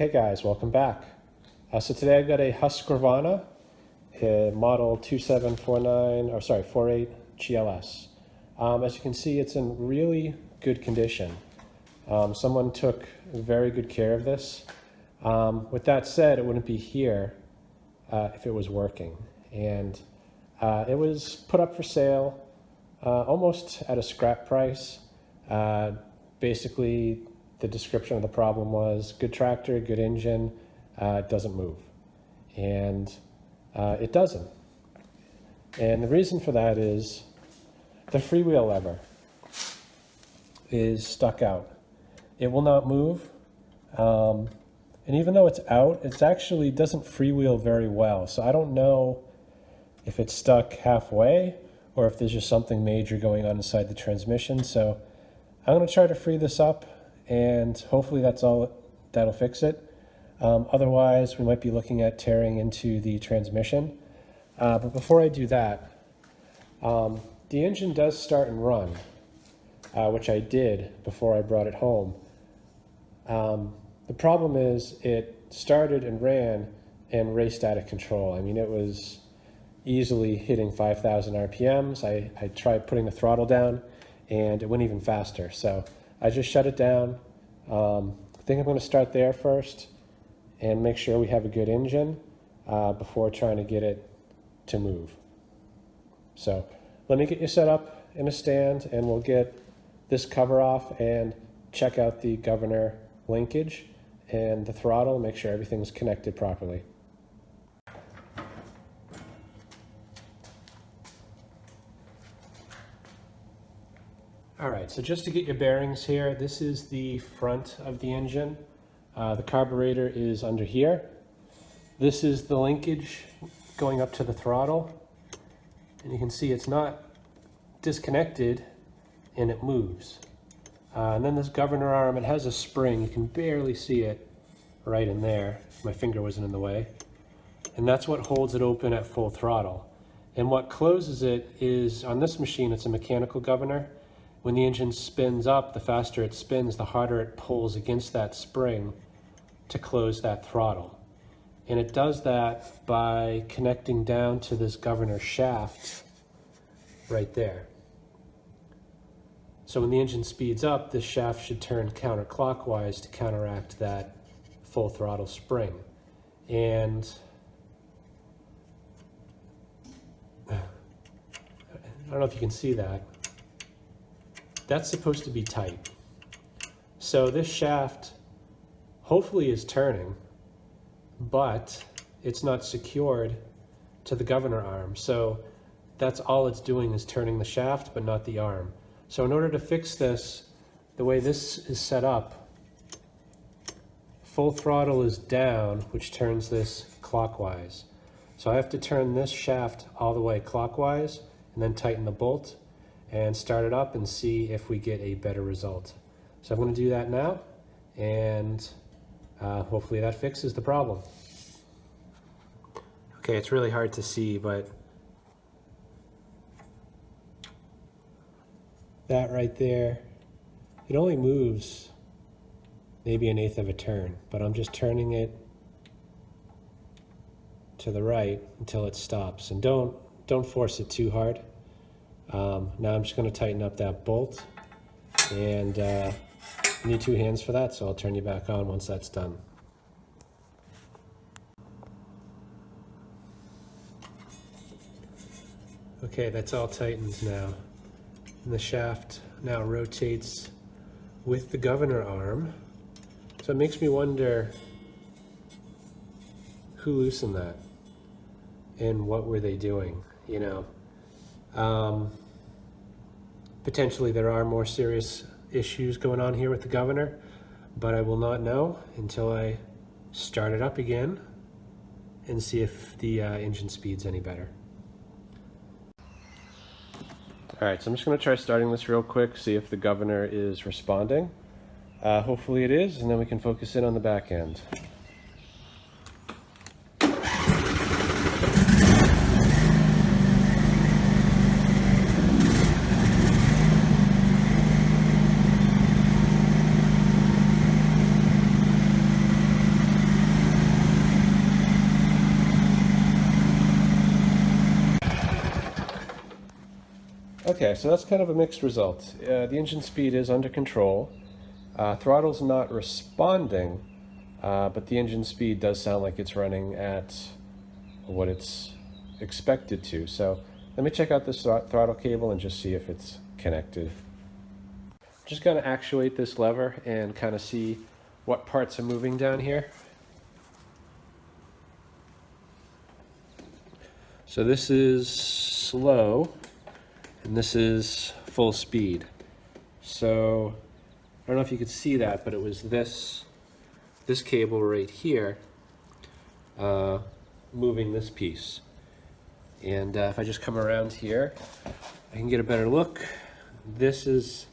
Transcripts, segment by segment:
Okay guys, welcome back. So today I've got a Husqvarna model 48 GLS. As you can see, it's in really good condition. Someone took very good care of this. With that said, it wouldn't be here if it was working. And it was put up for sale almost at a scrap price. Basically, the description of the problem was good tractor, good engine, doesn't move. And it doesn't. And the reason for that is the freewheel lever is stuck out. It will not move. And even though it's out, it actually doesn't freewheel very well. So I don't know if it's stuck halfway or if there's just something major going on inside the transmission. So I'm going to try to free this up, and hopefully that'll fix it. Otherwise, we might be looking at tearing into the transmission. But before I do that, the engine does start and run, which I did before I brought it home. The problem is it started and ran and raced out of control. I mean, it was easily hitting 5,000 RPMs. I tried putting the throttle down and it went even faster. So I just shut it down. I think I'm going to start there first and make sure we have a good engine before trying to get it to move. So let me get you set up in a stand and we'll get this cover off and check out the governor linkage and the throttle, make sure everything's connected properly. All right, so just to get your bearings here, this is the front of the engine. The carburetor is under here. This is the linkage going up to the throttle. And you can see it's not disconnected and it moves. And then this governor arm, it has a spring. You can barely see it right in there. My finger wasn't in the way. And that's what holds it open at full throttle. And what closes it is, on this machine, it's a mechanical governor. When the engine spins up, the faster it spins, the harder it pulls against that spring to close that throttle. And it does that by connecting down to this governor shaft right there. So when the engine speeds up, this shaft should turn counterclockwise to counteract that full throttle spring. And I don't know if you can see that. That's supposed to be tight. So this shaft hopefully is turning, but it's not secured to the governor arm. So that's all it's doing is turning the shaft, but not the arm. So in order to fix this, the way this is set up, full throttle is down, which turns this clockwise. So I have to turn this shaft all the way clockwise and then tighten the bolt and start it up and see if we get a better result. So I'm going to do that now, and hopefully that fixes the problem. Okay, it's really hard to see, but that right there, it only moves maybe 1/8 of a turn, but I'm just turning it to the right until it stops. And don't force it too hard. Now I'm just going to tighten up that bolt, and you need 2 hands for that, so I'll turn you back on once that's done. Okay, that's all tightened now. And the shaft now rotates with the governor arm. So it makes me wonder who loosened that and what were they doing, you know. Potentially there are more serious issues going on here with the governor, but I will not know until I start it up again and see if the engine speed's any better. All right, so I'm just going to try starting this real quick, see if the governor is responding. Hopefully it is, and then we can focus in on the back end. Okay, so that's kind of a mixed result. The engine speed is under control. Throttle's not responding, but the engine speed does sound like it's running at what it's expected to. So let me check out this throttle cable and just see if it's connected. Just gonna actuate this lever and kind of see what parts are moving down here. So this is slow and this is full speed. So I don't know if you could see that, but it was this cable right here moving this piece. And if I just come around here, I can get a better look. This is,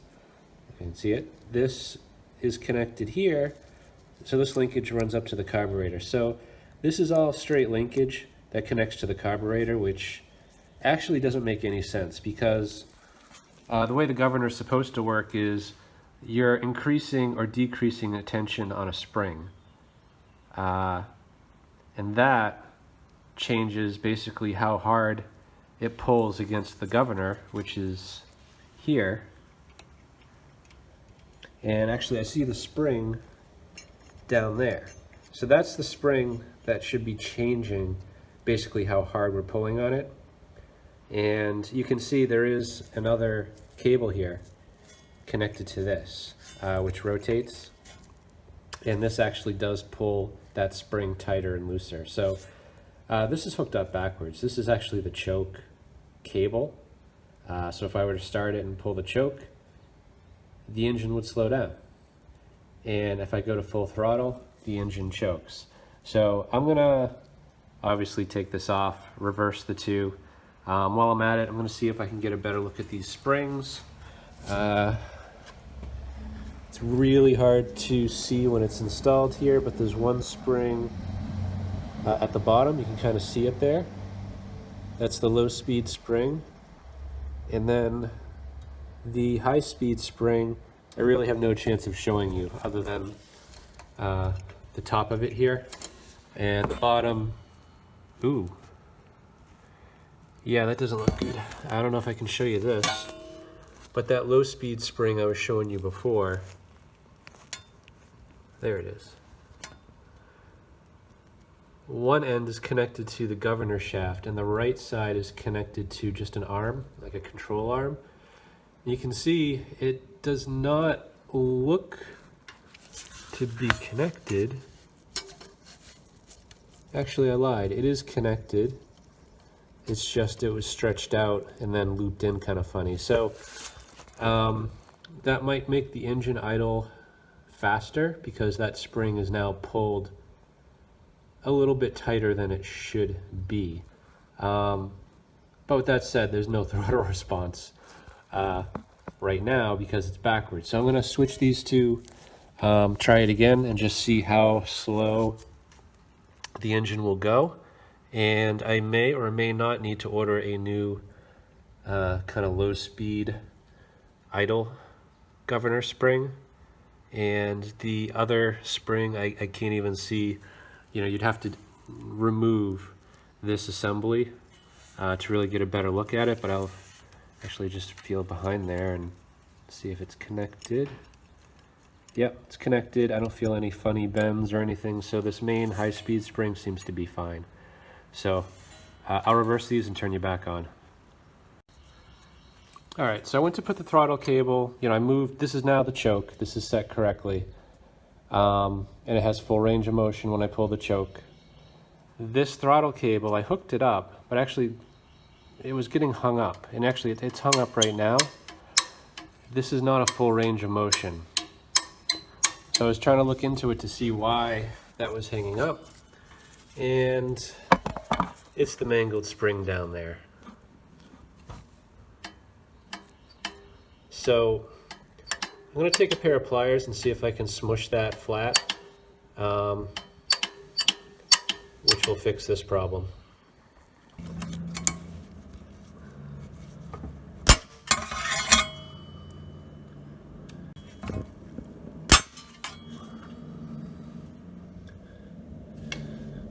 you can see it, this is connected here. So this linkage runs up to the carburetor. So this is all straight linkage that connects to the carburetor, which actually doesn't make any sense because the way the governor is supposed to work is you're increasing or decreasing the tension on a spring. And that changes basically how hard it pulls against the governor, which is here. And actually I see the spring down there. So that's the spring that should be changing basically how hard we're pulling on it. And you can see there is another cable here connected to this, which rotates. And this actually does pull that spring tighter and looser. So this is hooked up backwards. This is actually the choke cable. So if I were to start it and pull the choke, the engine would slow down. And if I go to full throttle, the engine chokes. So I'm gonna obviously take this off, reverse the two. While I'm at it, I'm gonna see if I can get a better look at these springs. It's really hard to see when it's installed here, but there's one spring at the bottom. You can kind of see it there. That's the low speed spring. And then the high speed spring, I really have no chance of showing you other than the top of it here. And the bottom, ooh. Yeah, that doesn't look good. I don't know if I can show you this, but that low speed spring I was showing you before, there it is. One end is connected to the governor shaft and the right side is connected to just an arm, like a control arm. You can see it does not look to be connected. Actually, I lied. It is connected. It's just it was stretched out and then looped in kind of funny. So that might make the engine idle faster because that spring is now pulled a little bit tighter than it should be. But with that said, there's no throttle response right now because it's backwards. So I'm gonna switch these two, try it again and just see how slow the engine will go. And I may or may not need to order a new kind of low speed idle governor spring. And the other spring, I can't even see, you know, you'd have to remove this assembly to really get a better look at it, but I'll actually just feel behind there and see if it's connected. Yep, it's connected. I don't feel any funny bends or anything, so this main high-speed spring seems to be fine. So I'll reverse these and turn you back on. All right, so I went to put the throttle cable, you know, I moved, this is now the choke, this is set correctly. And it has full range of motion when I pull the choke. This throttle cable, I hooked it up, but actually it was getting hung up. And actually it's hung up right now. This is not a full range of motion. So I was trying to look into it to see why that was hanging up. And it's the mangled spring down there. So I'm going to take a pair of pliers and see if I can smush that flat, which will fix this problem.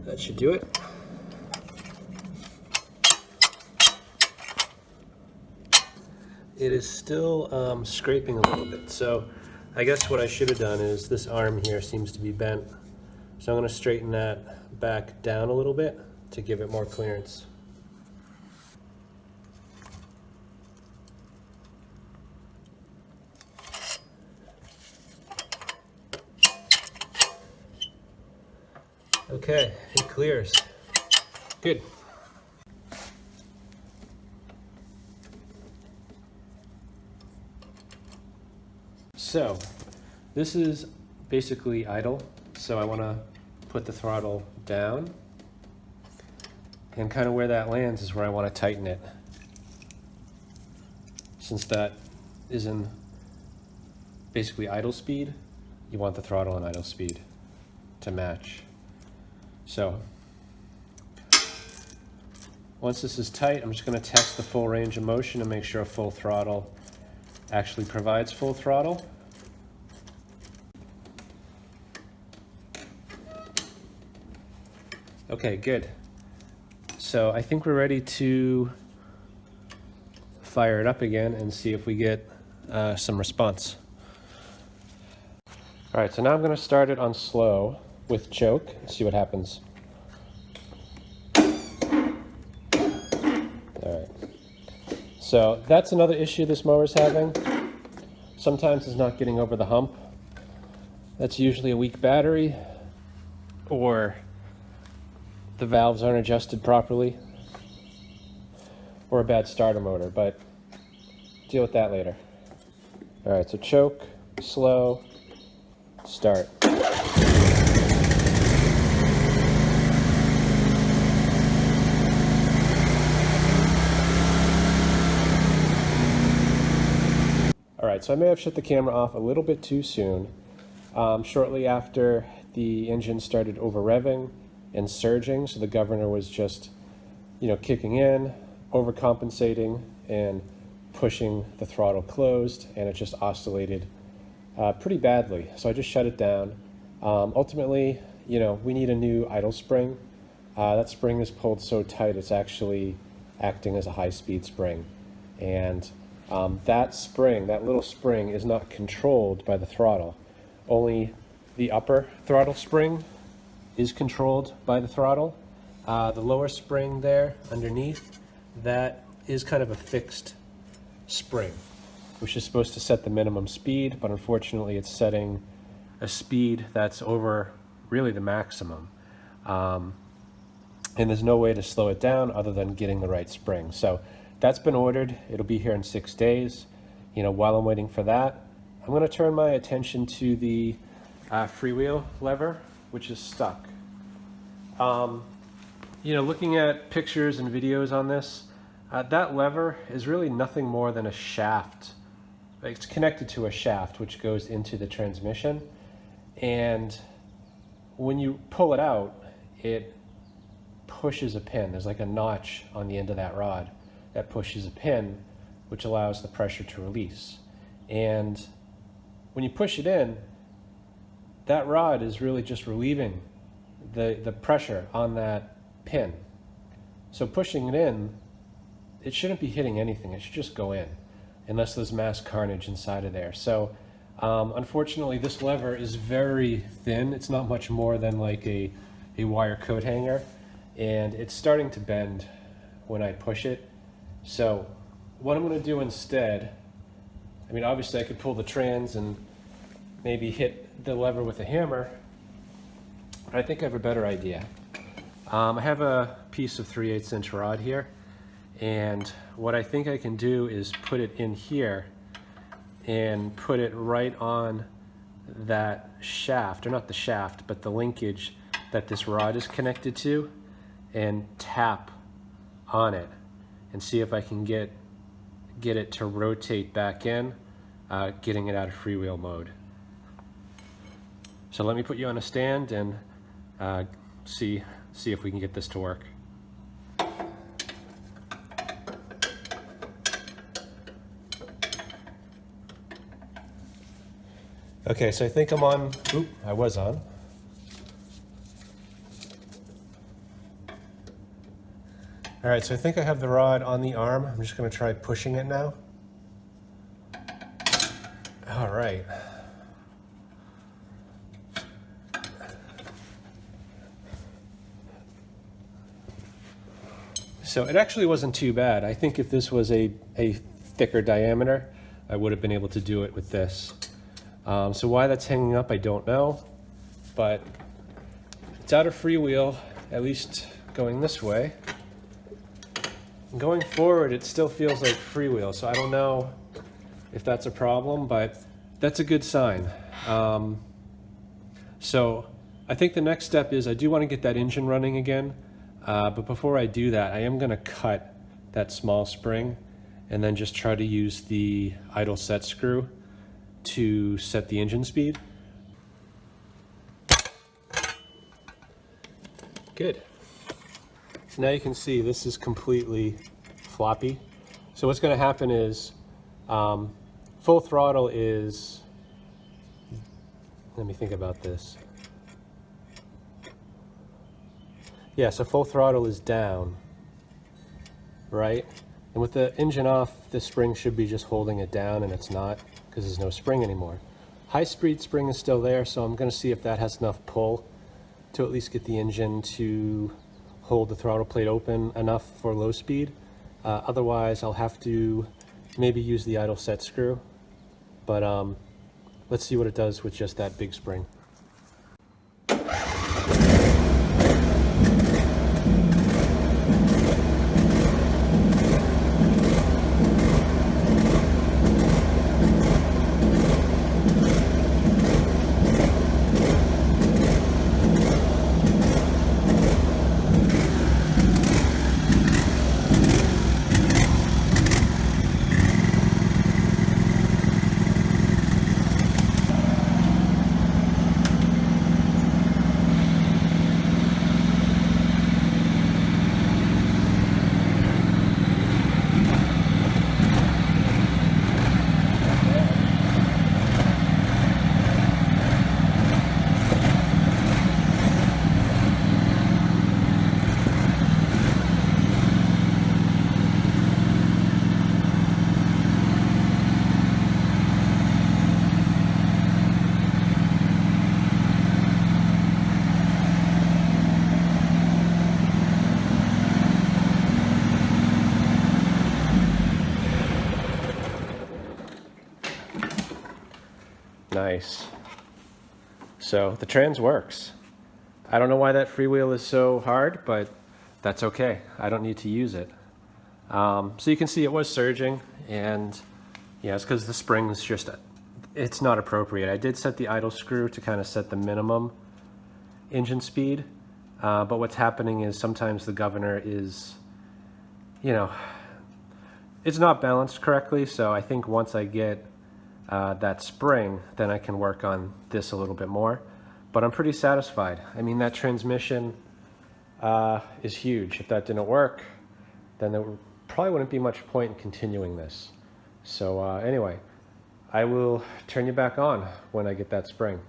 That should do it. it is still scraping a little bit. So I guess what I should have done is, this arm here seems to be bent. So I'm going to straighten that back down a little bit to give it more clearance. Okay, it clears. Good. So this is basically idle. So I want to put the throttle down, and kind of where that lands is where I want to tighten it. Since that is in basically idle speed, you want the throttle and idle speed to match. So once this is tight, I'm just going to test the full range of motion and make sure a full throttle actually provides full throttle. Okay, good. So I think we're ready to fire it up again and see if we get some response. All right, so now I'm going to start it on slow with choke and see what happens. All right. So that's another issue this mower is having. Sometimes it's not getting over the hump. That's usually a weak battery, or the valves aren't adjusted properly, or a bad starter motor, but deal with that later. All right, so choke, slow, start. All right, so I may have shut the camera off a little bit too soon. Shortly after the engine started over revving and surging, so the governor was just, kicking in, overcompensating, and pushing the throttle closed, and it just oscillated pretty badly. So I just shut it down. Ultimately, we need a new idle spring. That spring is pulled so tight it's actually acting as a high-speed spring, and that spring, that little spring, is not controlled by the throttle. Only the upper throttle spring is controlled by the throttle. The lower spring there underneath, that is kind of a fixed spring, which is supposed to set the minimum speed, but unfortunately it's setting a speed that's over really the maximum. And there's no way to slow it down other than getting the right spring. So that's been ordered. It'll be here in 6 days. While I'm waiting for that, I'm going to turn my attention to the freewheel lever, which is stuck. Looking at pictures and videos on this, that lever is really nothing more than a shaft. It's connected to a shaft which goes into the transmission, and when you pull it out, it pushes a pin. There's like a notch on the end of that rod that pushes a pin, which allows the pressure to release. And when you push it in, that rod is really just relieving the pressure on that pin. So pushing it in, it shouldn't be hitting anything. It should just go in, unless there's mass carnage inside of there. So unfortunately, this lever is very thin. It's not much more than like a wire coat hanger, and it's starting to bend when I push it. So what I'm going to do instead, obviously I could pull the trans and maybe hit the lever with a hammer, but I think I have a better idea. I have a piece of 3/8 inch rod here, and what I think I can do is put it in here and put it right on that shaft, or not the shaft, but the linkage that this rod is connected to, and tap on it and see if I can get it to rotate back in, getting it out of freewheel mode. So let me put you on a stand and see if we can get this to work. Okay, so I think I'm on. Oop, I was on. All right, so I think I have the rod on the arm. I'm just going to try pushing it now. So it actually wasn't too bad. I think if this was a thicker diameter, I would have been able to do it with this. So why that's hanging up, I don't know, but it's out of freewheel, at least going this way. And going forward, it still feels like freewheel, so I don't know if that's a problem, but that's a good sign. So I think the next step is I do want to get that engine running again, but before I do that, I am going to cut that small spring and then just try to use the idle set screw to set the engine speed. Good. So now you can see this is completely floppy. So what's going to happen is full throttle is, let me think about this. Yeah, so full throttle is down, right? And with the engine off, the spring should be just holding it down, and it's not because there's no spring anymore. High speed spring is still there, so I'm going to see if that has enough pull to at least get the engine to hold the throttle plate open enough for low speed. Otherwise, I'll have to maybe use the idle set screw, but let's see what it does with just that big spring. Nice. So the trans works. I don't know why that freewheel is so hard, but that's okay. I don't need to use it. So you can see it was surging, and yeah, it's because the spring's just, it's not appropriate. I did set the idle screw to kind of set the minimum engine speed, but what's happening is sometimes the governor is, you know, it's not balanced correctly. So I think once I get that spring, then I can work on this a little bit more, but I'm pretty satisfied. I mean, that transmission is huge. If that didn't work, then there probably wouldn't be much point in continuing this. So anyway, I will turn you back on when I get that spring.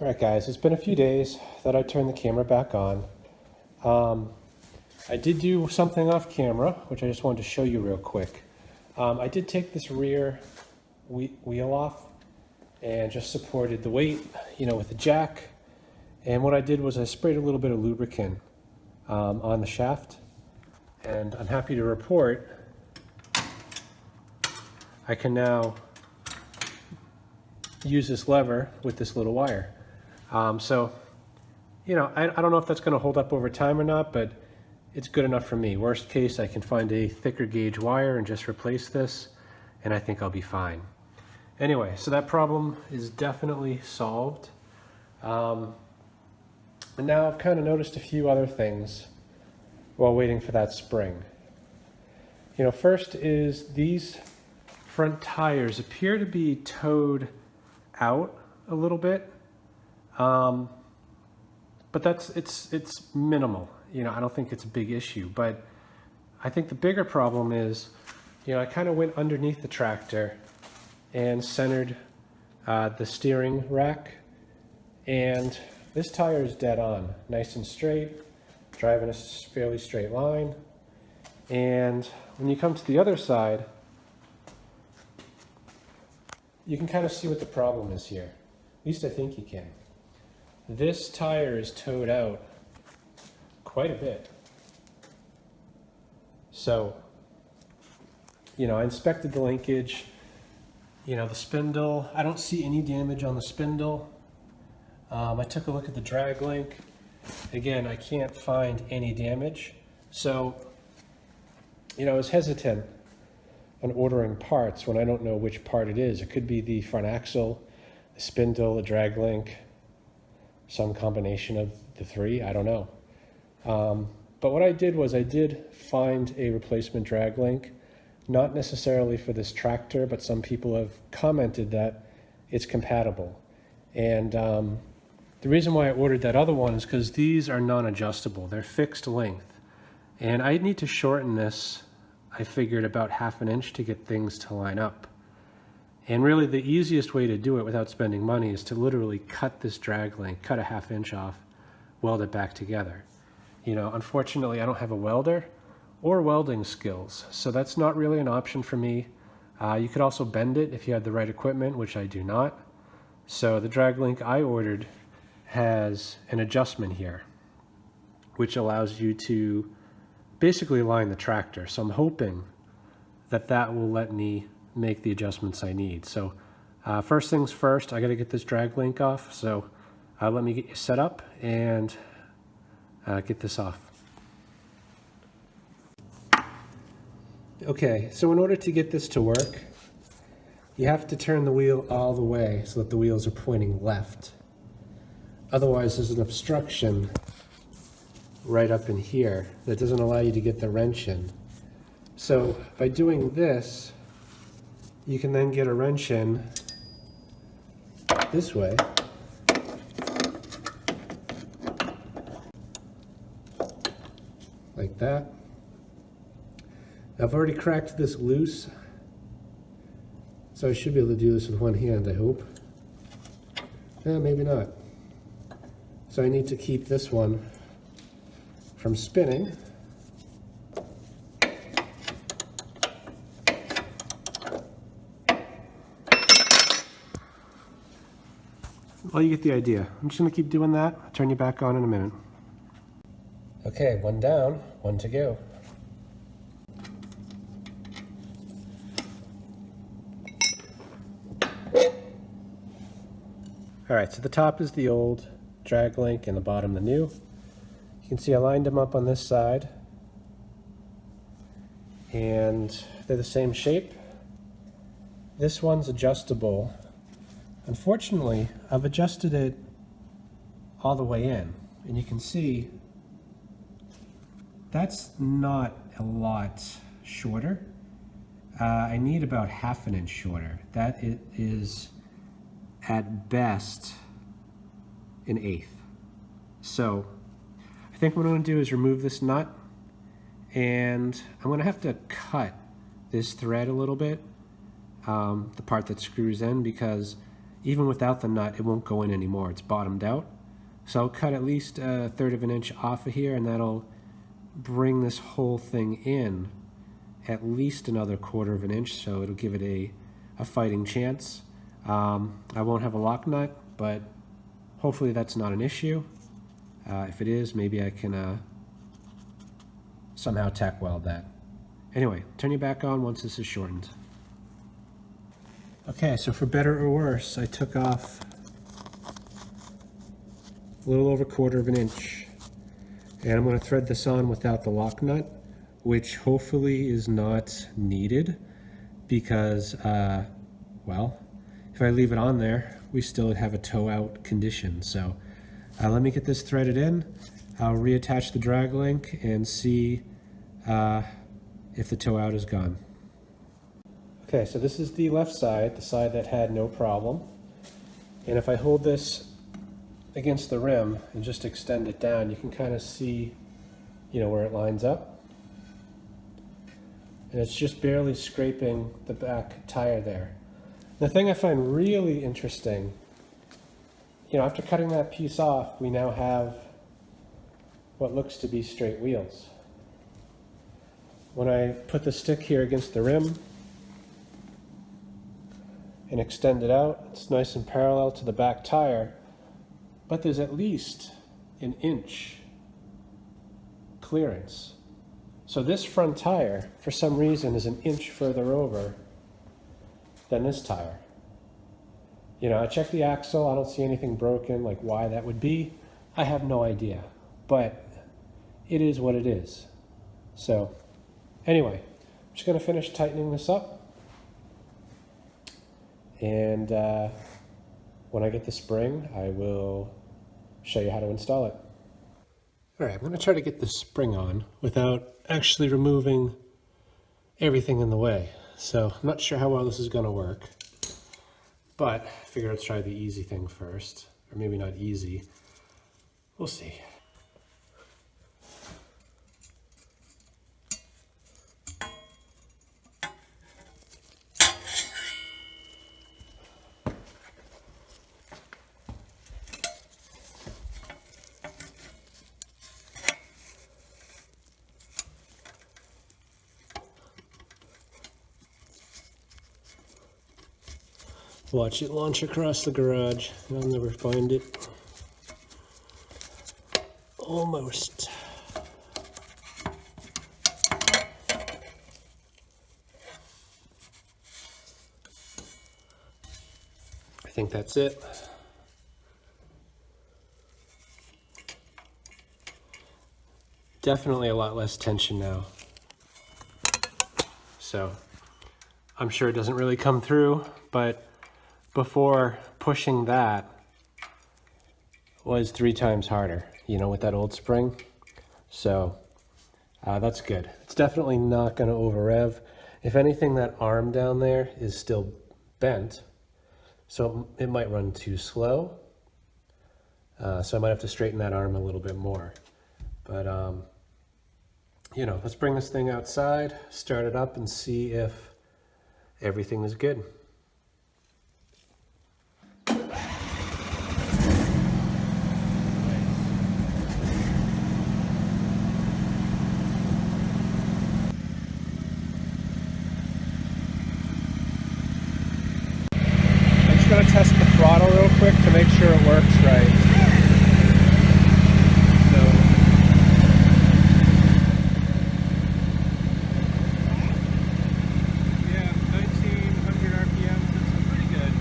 All right, guys, it's been a few days that I turned the camera back on. I did do something off camera, which I just wanted to show you real quick. I did take this rear wheel off and just supported the weight, you know, with the jack. And what I did was I sprayed a little bit of lubricant on the shaft. And I'm happy to report I can now use this lever with this little wire. So, you know, I don't know if that's going to hold up over time or not, but it's good enough for me. Worst case, I can find a thicker gauge wire and just replace this, and I think I'll be fine. Anyway, so that problem is definitely solved. And now I've kind of noticed a few other things while waiting for that spring. You know, first is these front tires appear to be towed out a little bit, but it's minimal. You know, I don't think it's a big issue, but I think the bigger problem is, you know, I kind of went underneath the tractor and centered the steering rack, and this tire is dead on, nice and straight, driving a fairly straight line. And when you come to the other side, you can kind of see what the problem is here. At least I think you can. This tire is towed out quite a bit. So, I inspected the linkage, the spindle. I don't see any damage on the spindle. I took a look at the drag link. Again, I can't find any damage. So, I was hesitant on ordering parts when I don't know which part it is. It could be the front axle, the spindle, the drag link, some combination of the three, I don't know. But what I did was I did find a replacement drag link, not necessarily for this tractor, but some people have commented that it's compatible. And the reason why I ordered that other one is because these are non-adjustable. They're fixed length. And I need to shorten this, I figured, about 1/2 inch to get things to line up. And really the easiest way to do it without spending money is to literally cut this drag link, cut a 1/2 inch off, weld it back together. Unfortunately I don't have a welder or welding skills, so that's not really an option for me. You could also bend it if you had the right equipment, which I do not. So the drag link I ordered has an adjustment here, which allows you to basically line the tractor. So I'm hoping that that will let me make the adjustments I need. So first things first, I got to get this drag link off. So let me get you set up and get this off. Okay, so in order to get this to work, you have to turn the wheel all the way so that the wheels are pointing left. Otherwise, there's an obstruction right up in here that doesn't allow you to get the wrench in. So by doing this, you can then get a wrench in this way. Like that. I've already cracked this loose, so I should be able to do this with one hand, I hope. Maybe not. So I need to keep this one from spinning. Well, you get the idea. I'm just going to keep doing that. I'll turn you back on in a minute. Okay, one down, one to go. All right, so the top is the old drag link and the bottom the new. You can see I lined them up on this side and they're the same shape. This one's adjustable. Unfortunately, I've adjusted it all the way in, and you can see that's not a lot shorter. I need about 1/2 inch shorter. That is at best an 1/8. So I think what I'm going to do is remove this nut, and I'm going to have to cut this thread a little bit, the part that screws in, because even without the nut it won't go in anymore. It's bottomed out. So I'll cut at least 1/3 of an inch off of here, and that'll bring this whole thing in at least another 1/4 of an inch, so it'll give it a fighting chance. I won't have a lock nut, but hopefully that's not an issue. If it is, maybe I can somehow tack weld that. Anyway, turn you back on once this is shortened. Okay, so for better or worse, I took off a little over 1/4 of an inch. And I'm going to thread this on without the lock nut, which hopefully is not needed because, well, if I leave it on there, we still have a tow out condition. So let me get this threaded in. I'll reattach the drag link and see if the tow out is gone. Okay, so this is the left side, the side that had no problem. And if I hold this against the rim and just extend it down, you can kind of see, where it lines up. And it's just barely scraping the back tire there. The thing I find really interesting, after cutting that piece off, we now have what looks to be straight wheels. When I put the stick here against the rim and extend it out, it's nice and parallel to the back tire, but there's at least an inch clearance. So this front tire, for some reason, is an inch further over than this tire. You know, I checked the axle, I don't see anything broken, like why that would be, I have no idea. But it is what it is. So, anyway, I'm just gonna finish tightening this up. And when I get the spring, I will show you how to install it. All right, I'm gonna try to get the spring on without actually removing everything in the way. So I'm not sure how well this is gonna work, but I figured I'd try the easy thing first, or maybe not easy. We'll see. Watch it launch across the garage. I'll never find it. Almost. I think that's it. Definitely a lot less tension now. So I'm sure it doesn't really come through, but before pushing that was 3 times harder, you know, with that old spring. So that's good. It's definitely not going to over rev. If anything, that arm down there is still bent, so it might run too slow. So I might have to straighten that arm a little bit more. But you know, let's bring this thing outside, start it up, and see if everything is good. Going to test the throttle real quick to make sure it works right. Yeah, 1900 RPM, that's pretty good.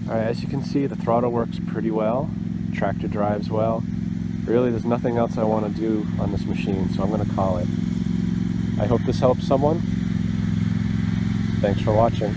Alright, as you can see, the throttle works pretty well. Tractor drives well. Really, there's nothing else I want to do on this machine, so I'm going to call it. I hope this helps someone. Thanks for watching.